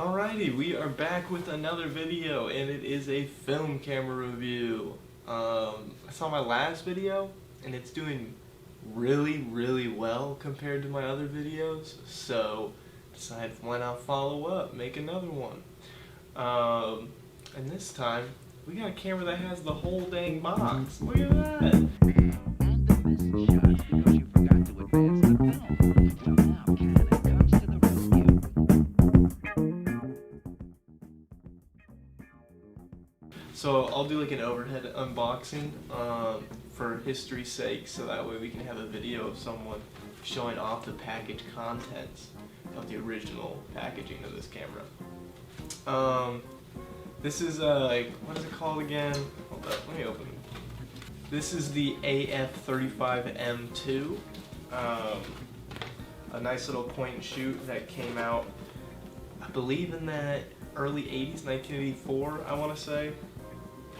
Alrighty, we are back with another video, and it is a film camera review. I saw my last video, and it's doing really well compared to my other videos, so decided why not follow up, make another one. And this time, we got a camera that has the whole dang box. Look at that! And the message shots because you forgot to advance the film. Well, now Canon comes to the rescue. So I'll do like an overhead unboxing for history's sake, so that way we can have a video of someone showing off the package contents of the original packaging of this camera. This is like, what is it called again? Hold up, let me open it. This is the AF35M2. A nice little point and shoot that came out, I believe, in the early 80s, 1984, I want to say.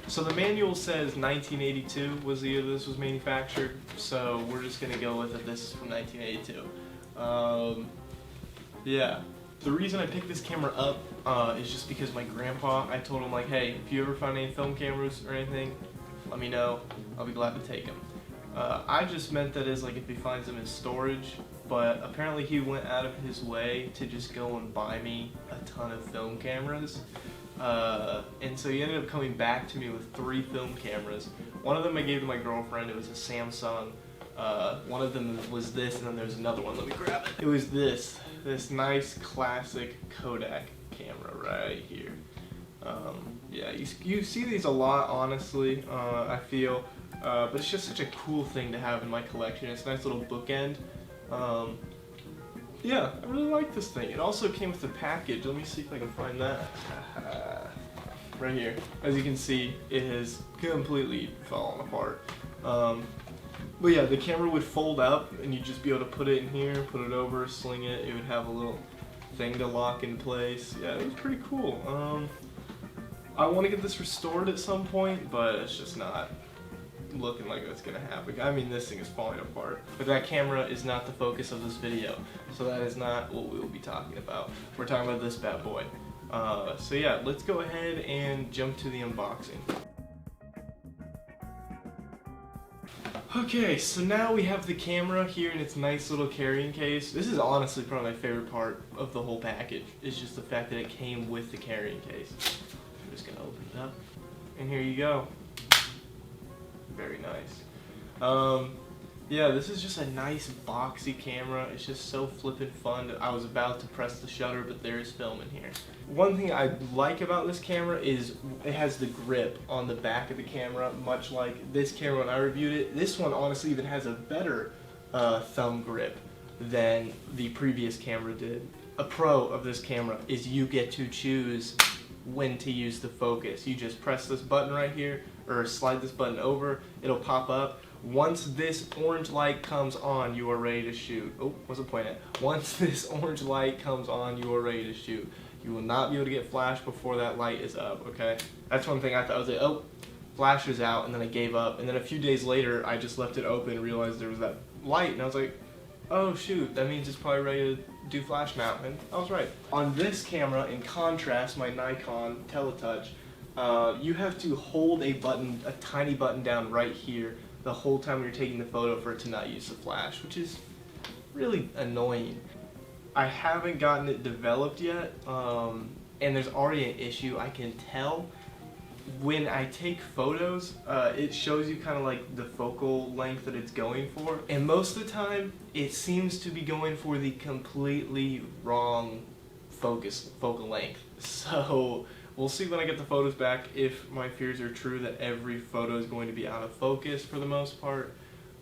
So the manual says 1982 was the year this was manufactured, so we're just going to go with it. This is from 1982. Yeah. The reason I picked this camera up is just because my grandpa, I told him, like, hey, if you ever find any film cameras or anything, let me know. I'll be glad to take them. I just meant that as like if he finds them in storage, but apparently he went out of his way to just go and buy me a ton of film cameras. And so he ended up coming back to me with 3 film cameras. One of them I gave to my girlfriend. It was a Samsung. One of them was this, and then there's another one. Let me grab it. It was this nice classic Kodak camera right here. Yeah, you see these a lot, honestly, I feel, but it's just such a cool thing to have in my collection. It's a nice little bookend. Yeah, I really like this thing. It also came with a package. Let me see if I can find that. Right here. As you can see, it has completely fallen apart. But yeah, the camera would fold up, and you'd just be able to put it in here, put it over, sling it. It would have a little thing to lock in place. Yeah, it was pretty cool. I want to get this restored at some point, but it's just not looking like it's gonna happen. I mean, this thing is falling apart. But that camera is not the focus of this video, so that is not what we will be talking about. We're talking about this bad boy. So yeah, let's go ahead and jump to the unboxing. Okay, so now we have the camera here in its nice little carrying case. This is honestly probably my favorite part of the whole package. It's just the fact that it came with the carrying case. I'm just gonna open it up, and here you go. Very nice. Yeah, this is just a nice boxy camera. It's just so flippin' fun. I was about to press the shutter, but there is film in here. One thing I like about this camera is it has the grip on the back of the camera, much like this camera when I reviewed it. This one honestly even has a better thumb grip than the previous camera did. A pro of this camera is you get to choose when to use the focus. You just press this button right here, or slide this button over, it'll pop up. Once this orange light comes on, you are ready to shoot. Oh, what's the point at? Once this orange light comes on, you are ready to shoot. You will not be able to get flash before that light is up, okay? That's one thing I thought. I was like, oh, flash is out, and then I gave up. And then a few days later, I just left it open and realized there was that light, and I was like, oh shoot, that means it's probably ready to do flash now, and I was right. On this camera, in contrast, my Nikon Teletouch, you have to hold a button, a tiny button down right here the whole time you're taking the photo for it to not use the flash, which is really annoying. I haven't gotten it developed yet, and there's already an issue. I can tell when I take photos, it shows you kind of like the focal length that it's going for, and most of the time it seems to be going for the completely wrong focal length. So we'll see when I get the photos back if my fears are true that every photo is going to be out of focus for the most part.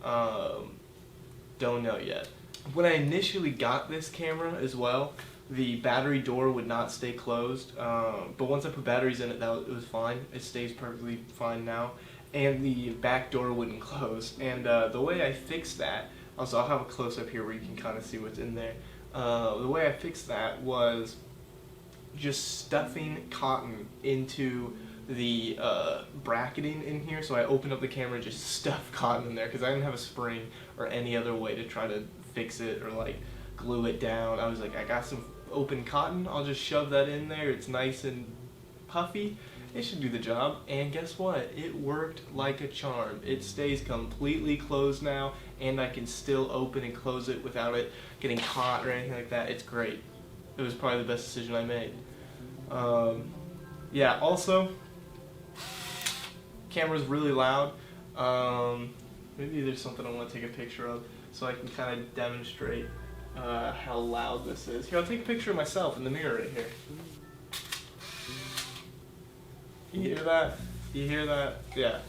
Don't know yet. When I initially got this camera as well, the battery door would not stay closed, but once I put batteries in it, it was fine. It stays perfectly fine now. And the back door wouldn't close. And the way I fixed that, also I'll have a close-up here where you can kind of see what's in there. The way I fixed that was just stuffing cotton into the bracketing in here. So I opened up the camera and just stuffed cotton in there because I didn't have a spring or any other way to try to fix it or like glue it down. I was like, I got some open cotton. I'll just shove that in there. It's nice and puffy. It should do the job. And guess what? It worked like a charm. It stays completely closed now, and I can still open and close it without it getting caught or anything like that. It's great. It was probably the best decision I made. Yeah, also, camera's really loud. Maybe there's something I want to take a picture of so I can kind of demonstrate how loud this is. Here, I'll take a picture of myself in the mirror right here. You hear that? You hear that? Yeah.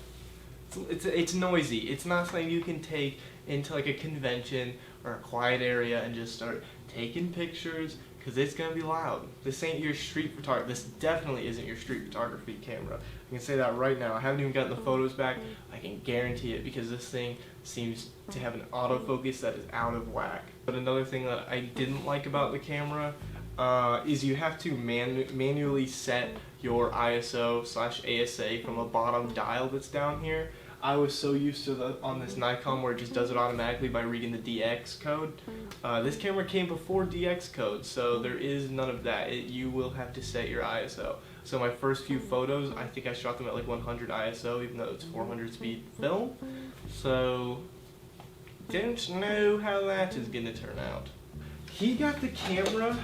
It's noisy. It's not something you can take into like a convention or a quiet area and just start taking pictures, because it's going to be loud. This ain't your street photography. This definitely isn't your street photography camera. I can say that right now. I haven't even gotten the photos back. I can guarantee it, because this thing seems to have an autofocus that is out of whack. But another thing that I didn't like about the camera is you have to manually set your ISO/ASA from a bottom dial that's down here. I was so used to on this Nikon where it just does it automatically by reading the DX code. This camera came before DX code, so there is none of that. You will have to set your ISO. So my first few photos, I think I shot them at like 100 ISO, even though it's 400 speed film. So, don't know how that is gonna turn out. He got the camera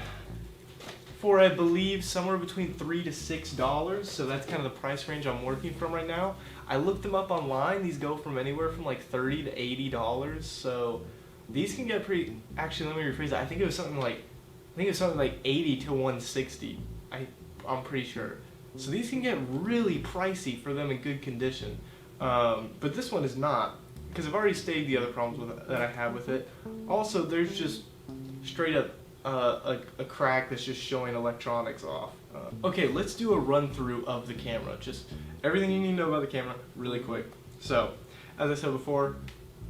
for, I believe, somewhere between $3 to $6, so that's kind of the price range I'm working from right now. I looked them up online. These go from anywhere from like $30 to $80, so these can get pretty. Actually, let me rephrase that. I think it was something like 80 to 160. I'm pretty sure. So these can get really pricey for them in good condition, but this one is not, because I've already stated the other problems that I have with it. Also, there's just straight up a crack that's just showing electronics off. Okay, let's do a run through of the camera. Just everything you need to know about the camera really quick. So, as I said before,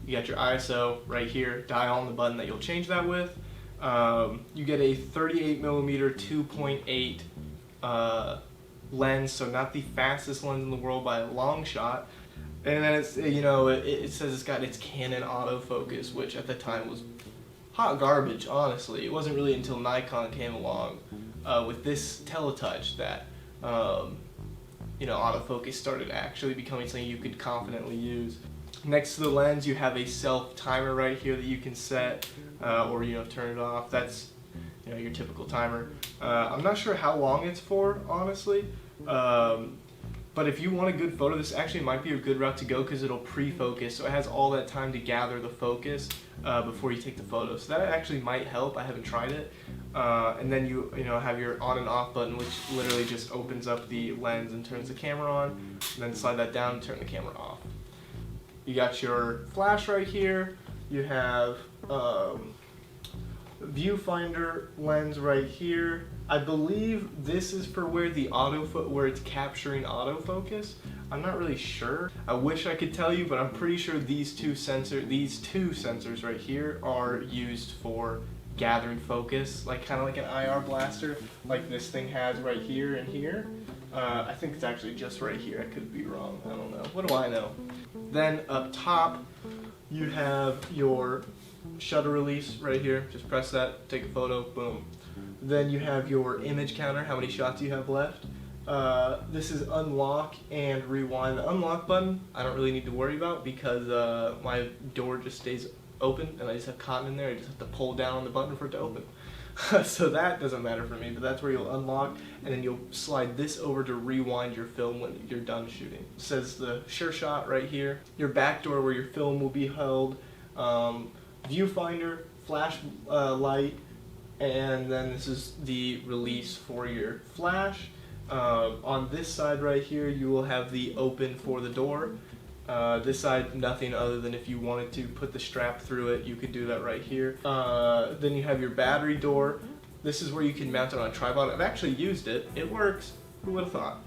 you got your ISO right here, dial on the button that you'll change that with. You get a 38mm 2.8 lens, so not the fastest lens in the world by a long shot. And then it's, it says it's got its Canon autofocus, which at the time was hot garbage, honestly. It wasn't really until Nikon came along with this teletouch that autofocus started actually becoming something you could confidently use. Next to the lens, you have a self timer right here that you can set or turn it off. That's your typical timer. I'm not sure how long it's for, honestly. But if you want a good photo, this actually might be a good route to go, because it'll pre-focus, so it has all that time to gather the focus before you take the photo. So that actually might help. I haven't tried it. And then you have your on and off button, which literally just opens up the lens and turns the camera on. And then slide that down and turn the camera off. You got your flash right here. You have viewfinder lens right here. I believe this is for where where it's capturing autofocus. I'm not really sure. I wish I could tell you, but I'm pretty sure these two sensors right here are used for gathering focus, kind of like an IR blaster, like this thing has right here and here. I think it's actually just right here. I could be wrong. I don't know. What do I know? Then up top, you have your shutter release right here. Just press that, take a photo, boom. Then you have your image counter, how many shots you have left. This is unlock and rewind. The unlock button, I don't really need to worry about, because my door just stays open and I just have cotton in there. I just have to pull down on the button for it to open. So that doesn't matter for me, but that's where you'll unlock, and then you'll slide this over to rewind your film when you're done shooting. It says the sure shot right here. Your back door where your film will be held. Viewfinder, flash light, and then this is the release for your flash. On this side right here, you will have the open for the door. This side, nothing other than if you wanted to put the strap through it, you could do that right here. Then you have your battery door. This is where you can mount it on a tripod. I've actually used it. It works. Who would have thought?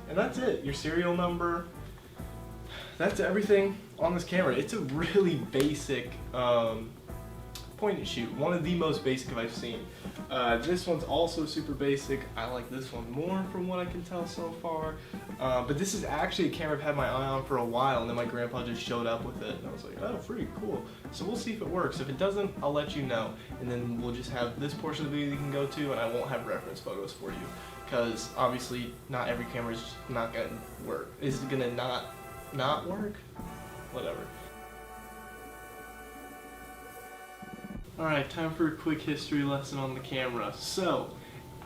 And that's it. Your serial number. That's everything on this camera. It's a really basic point and shoot. One of the most basic I've seen. This one's also super basic. I like this one more from what I can tell so far. But this is actually a camera I've had my eye on for a while, and then my grandpa just showed up with it, and I was like, oh, pretty cool. So we'll see if it works. If it doesn't, I'll let you know, and then we'll just have this portion of the video you can go to, and I won't have reference photos for you, because obviously not every camera is not gonna work. Is it gonna not work? Whatever. Alright, time for a quick history lesson on the camera. So,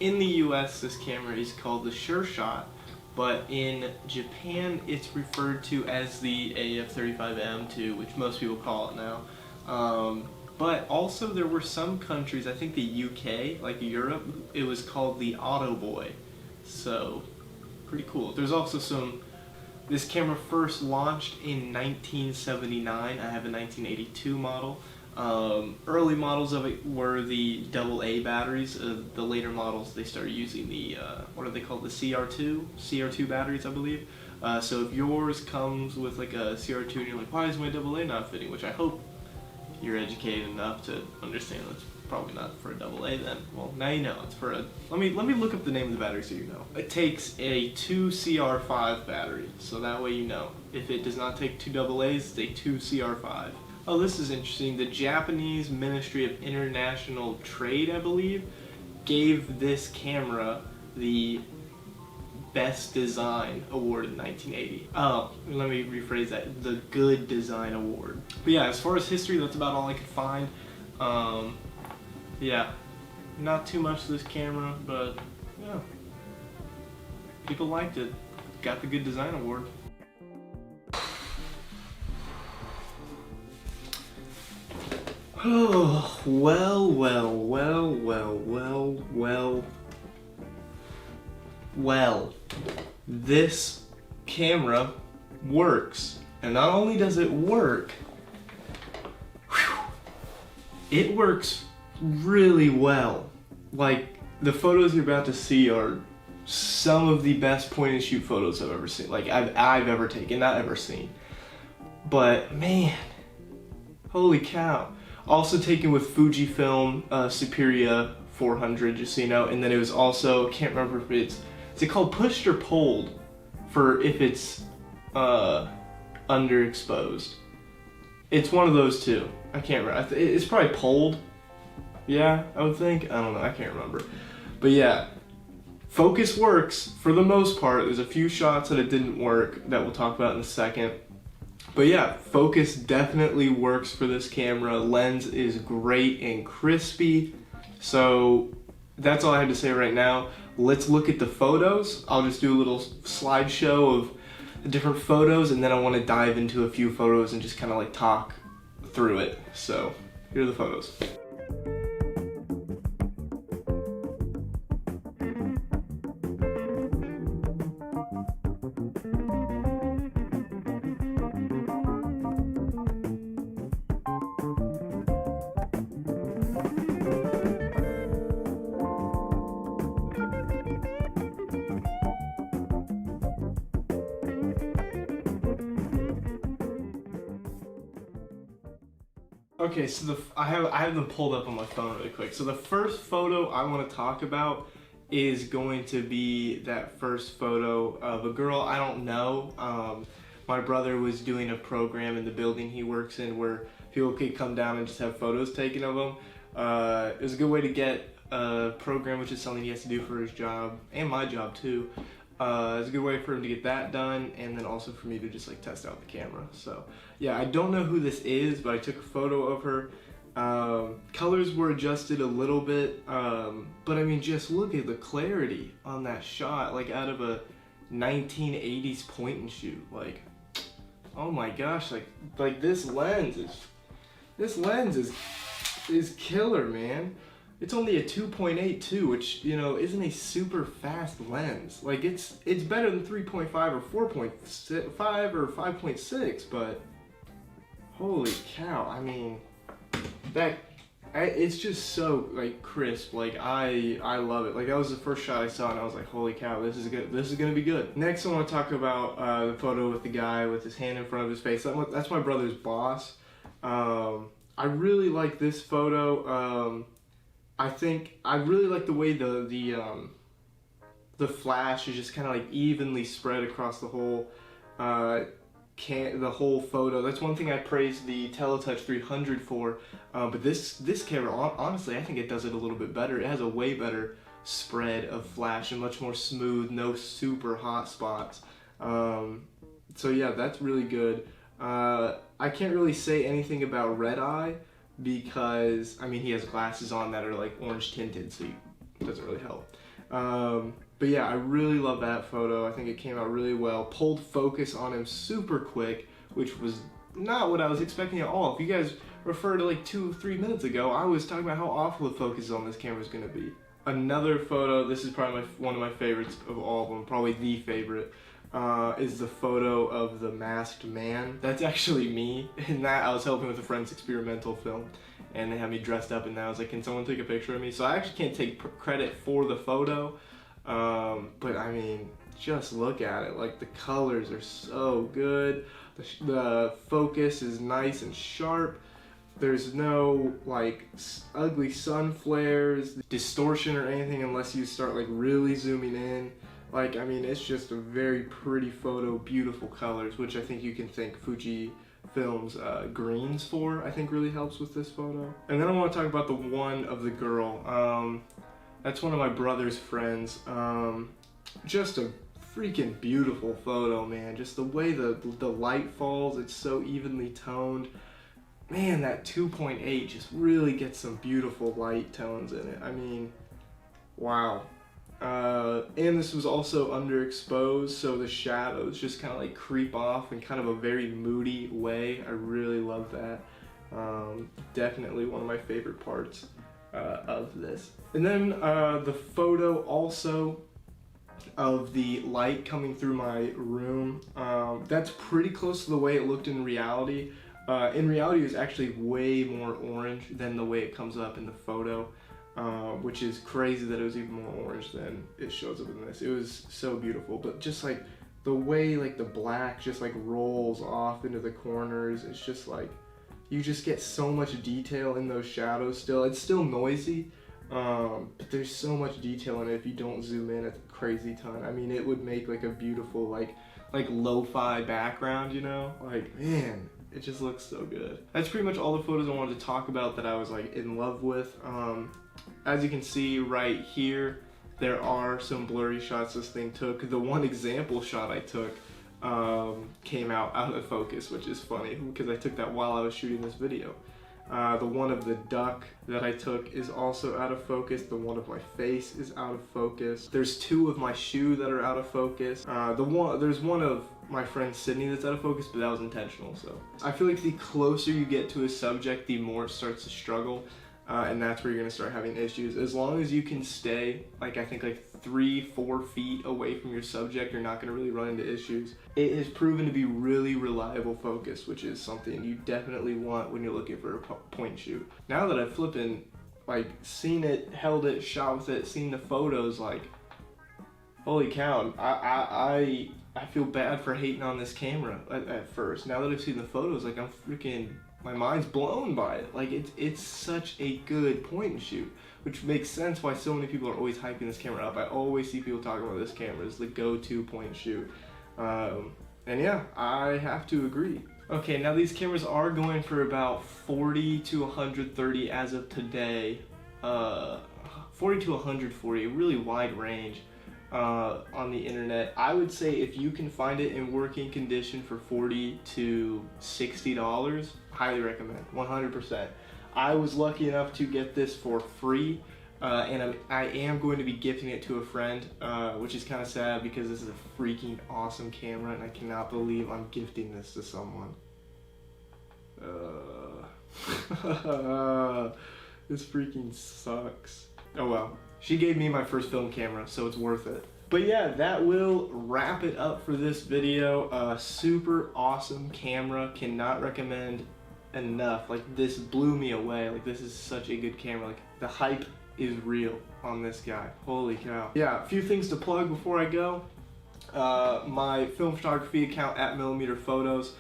in the US, this camera is called the Sure Shot, but in Japan, it's referred to as the AF35M too, which most people call it now. But also there were some countries, I think the UK, like Europe, it was called the Auto Boy. So, pretty cool. There's also this camera first launched in 1979. I have a 1982 model. Early models of it were the AA batteries. The later models, they started using the, what are they called, the CR2 batteries, I believe. So if yours comes with like a CR2 and you're like, why is my AA not fitting? Which I hope you're educated enough to understand that's probably not for a AA then. Well, now you know. It's for a, let me look up the name of the battery so you know. It takes a 2 CR5 battery, so that way you know. If it does not take 2 AA's, it's a 2 CR5. Oh, this is interesting. The Japanese Ministry of International Trade, I believe, gave this camera the Best Design Award in 1980. Oh, let me rephrase that. The Good Design Award. But yeah, as far as history, that's about all I could find. Yeah, not too much to this camera, but yeah, people liked it. Got the Good Design Award. Oh, well, this camera works. And not only does it work, it works really well. Like, the photos you're about to see are some of the best point and shoot photos I've ever seen. Like, I've ever taken, not ever seen. But, man, holy cow. Also taken with Fujifilm Superia 400, just so you know, and then it was also, can't remember if is it called pushed or pulled for if it's underexposed? It's one of those two. I can't remember. It's probably pulled. Yeah, I would think. I don't know. I can't remember. But yeah, focus works for the most part. There's a few shots that it didn't work that we'll talk about in a second. But yeah, focus definitely works for this camera. Lens is great and crispy. So that's all I have to say right now. Let's look at the photos. I'll just do a little slideshow of the different photos, and then I want to dive into a few photos and just kind of like talk through it. So here are the photos. Okay, so I have them pulled up on my phone really quick. So the first photo I want to talk about is going to be that first photo of a girl I don't know. My brother was doing a program in the building he works in where people could come down and just have photos taken of them. It was a good way to get a program, which is something he has to do for his job and my job too. It's a good way for him to get that done, and then also for me to just like test out the camera. So yeah, I don't know who this is, but I took a photo of her. Colors were adjusted a little bit, but I mean, just look at the clarity on that shot, like out of a 1980s point and shoot. Like, oh my gosh, like this lens is killer, man. It's only a 2.82, which, you know, isn't a super fast lens. Like, it's better than 3.5 or 4.5 or 5.6, but holy cow, I mean, it's just so, like, crisp. Like, I love it. Like, that was the first shot I saw, and I was like, holy cow, this is good. This is gonna be good. Next, I want to talk about the photo with the guy with his hand in front of his face. That's my brother's boss. I really like this photo. I think I really like the way the flash is just kind of like evenly spread across the whole the whole photo. That's one thing I praise the Teletouch 300 for. But this camera, honestly, I think it does it a little bit better. It has a way better spread of flash and much more smooth, no super hot spots. So yeah, that's really good. I can't really say anything about red eye because, I mean, he has glasses on that are like orange tinted, so it doesn't really help. But yeah, I really love that photo. I think it came out really well. Pulled focus on him super quick, which was not what I was expecting at all. If you guys refer to like 2-3 minutes ago, I was talking about how awful the focus on this camera is going to be. Another photo, this is probably one of my favorites of all of them, probably the favorite, is the photo of the masked man. That's actually me. In that, I was helping with a friend's experimental film, and they had me dressed up in that. I was like, can someone take a picture of me? So I actually can't take credit for the photo, but I mean, just look at it. Like, the colors are so good. The focus is nice and sharp. There's no like ugly sun flares, distortion or anything unless you start like really zooming in. Like, I mean, it's just a very pretty photo, beautiful colors, which I think you can thank Fujifilm's greens for, I think really helps with this photo. And then I want to talk about the one of the girl. That's one of my brother's friends. Just a freaking beautiful photo, man. Just the way the light falls, it's so evenly toned. Man, that 2.8 just really gets some beautiful light tones in it. I mean, wow. And this was also underexposed, so the shadows just kind of like creep off in kind of a very moody way. I really love that. Definitely one of my favorite parts of this. And then the photo also of the light coming through my room, that's pretty close to the way it looked in reality. In reality, it was actually way more orange than the way it comes up in the photo, which is crazy that it was even more orange than it shows up in this. It was so beautiful, but just like the way like the black just like rolls off into the corners, it's just like, you just get so much detail in those shadows still. It's still noisy, but there's so much detail in it if you don't zoom in a crazy ton. I mean, it would make like a beautiful like lo-fi background, you know? Like, man, it just looks so good. That's pretty much all the photos I wanted to talk about that I was like in love with. As you can see right here, there are some blurry shots this thing took. The one example shot I took came out of focus, which is funny because I took that while I was shooting this video. The one of the duck that I took is also out of focus. The one of my face is out of focus. There's two of my shoe that are out of focus. There's one of my friend Sydney that's out of focus, but that was intentional. So I feel like the closer you get to a subject, the more it starts to struggle. And that's where you're gonna start having issues. As long as you can stay, like I think like 3-4 feet away from your subject, you're not gonna really run into issues. It has proven to be really reliable focus, which is something you definitely want when you're looking for a point and shoot. Now that I've flipping, like, seen it, held it, shot with it, seen the photos, like, holy cow, I feel bad for hating on this camera at first. Now that I've seen the photos, like, I'm freaking, my mind's blown by it. Like, it's such a good point and shoot, which makes sense why so many people are always hyping this camera up. I always see people talking about this camera as the go-to point and shoot. And yeah, I have to agree. Okay, now these cameras are going for about 40 to 130 as of today. 40 to 140, a really wide range on the internet. I would say if you can find it in working condition for $40 to $60, highly recommend, 100%. I was lucky enough to get this for free, and I am going to be gifting it to a friend, which is kind of sad because this is a freaking awesome camera and I cannot believe I'm gifting this to someone. This freaking sucks. Oh well. She gave me my first film camera, so it's worth it. But yeah, that will wrap it up for this video. Super awesome camera, cannot recommend enough. Like, this blew me away. Like, this is such a good camera. Like, the hype is real on this guy. Holy cow. Yeah, a few things to plug before I go. My film photography account at Millimeter Photos.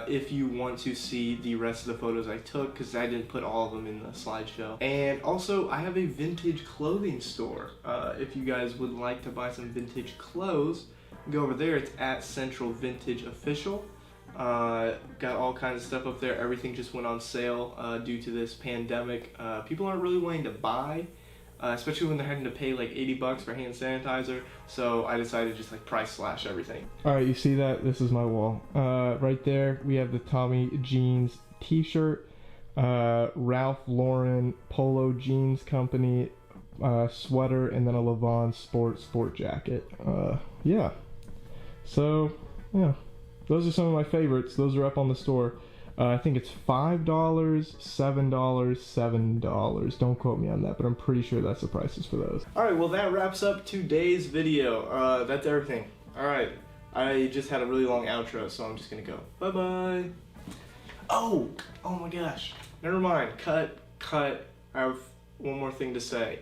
if you want to see the rest of the photos I took, because I didn't put all of them in the slideshow. And also, I have a vintage clothing store. If you guys would like to buy some vintage clothes, go over there. It's at Central Vintage Official. Got all kinds of stuff up there. Everything just went on sale due to this pandemic. People aren't really willing to buy, especially when they're having to pay like $80 for hand sanitizer. So I decided to just like price slash everything. All right, you see that? This is my wall. Right there, we have the Tommy Jeans t-shirt, Ralph Lauren Polo Jeans Company sweater, and then a Levon sport jacket. Yeah. So, yeah. Those are some of my favorites. Those are up on the store. I think it's $5, $7, $7. Don't quote me on that, but I'm pretty sure that's the prices for those. Alright, well that wraps up today's video. That's everything. Alright, I just had a really long outro, so I'm just gonna go. Bye-bye. Oh my gosh. Never mind. Cut. I have one more thing to say.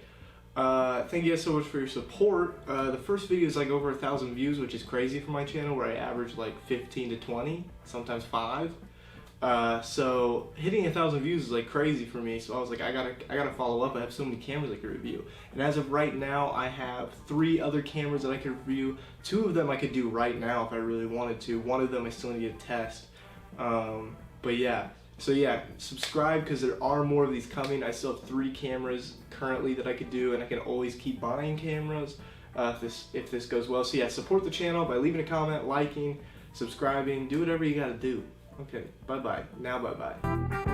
Thank you guys so much for your support. The first video is like over 1,000 views, which is crazy for my channel, where I average like 15 to 20, sometimes 5. So hitting 1,000 views is like crazy for me. So I was like, I gotta follow up. I have so many cameras I could review, and as of right now, I have 3 other cameras that I could review. 2 of them I could do right now if I really wanted to. 1 of them I still need to test. But yeah. So yeah, subscribe because there are more of these coming. I still have 3 cameras currently that I could do, and I can always keep buying cameras if this goes well. So yeah, support the channel by leaving a comment, liking, subscribing, do whatever you gotta do. Okay, bye-bye. Now bye-bye.